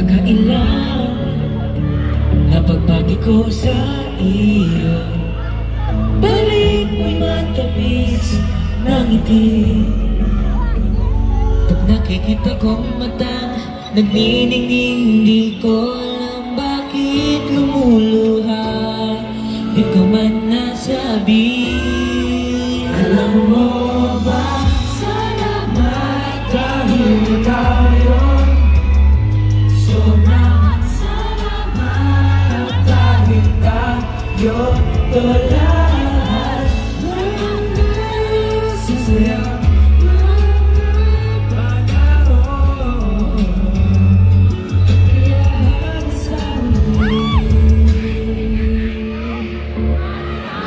Nakakailang napagbati ko sa iyo. Balik mo'y matamis ng ngiti. Pag nakikita kong matang nagniningning, di ko alam bakit lumuluha. Di ko man nasabi. Alam mo ba, salamat dahil tayo. Sobrang salamat dahil tayo. Ito lahat ng nasasayang mga panahon. Kaya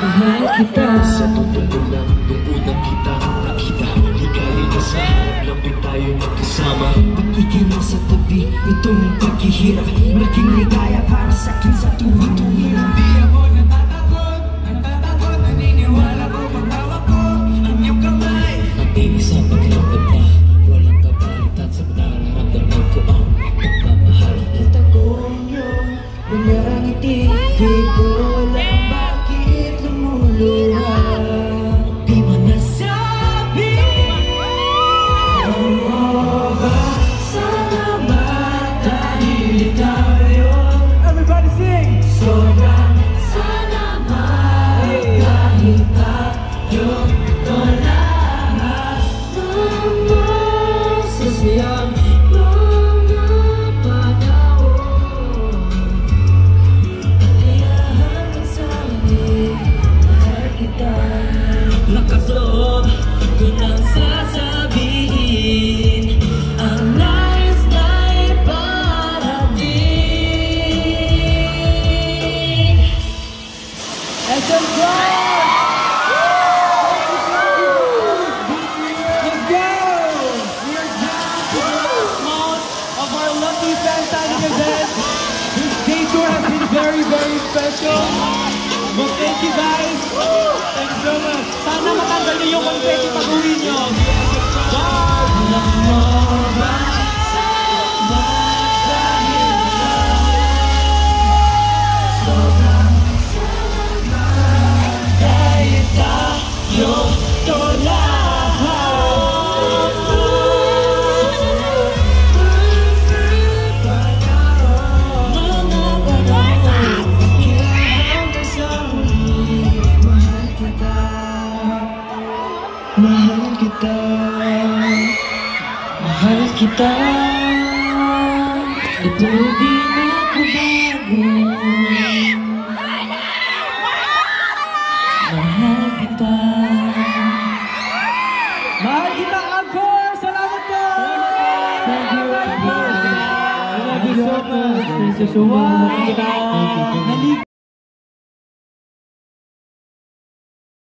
mahal kita. Sa totoo lang, nung unang kita nakita, ligaya na sa harap lang din tayo magkasama. Pag-ikay mo sa tabi, itong paghihirap, malaking ligaya para sa akin sa tuwing hirap. Di ako natatakot, naniniwala ko pagtawag ko ang iyong kamay. Ang ibig sa pakiramdam na walang kapalitan sa nararamdaman ko ang pagmamahal. Kita ko yung mga ngiti, di ko alam bakit lumuluha. Di man nasabi. Alam mo ba, salamat dahil tayo. Everybody sing! Sobrang salamat dahil tayo. Ito lahat ng masasayang mga panahon. Kaya hanggang sa huli, mahal kita. Lakas loob ko nang sasabihin ang nais na iparating. SM Crowd! Let's go! We're down to the last month of our Lucky Fan Signing event. This day tour has been very, very special. But thank you guys. Thank you so much. Sana matanggal niyo yung confetti pag-uwi niyo. Bye! Alam mo ba, salamat dahil sobrang salamat dahil tayo. Ito lahat mga panahon. Kaya hanggang sa huli, mahal kita. Mahal kita. Mahal kita. Ito di nagbabago. Mahal kita. Mahal kita, Angkor! Salamat po! Thank you. I love you so much. Thank you so much.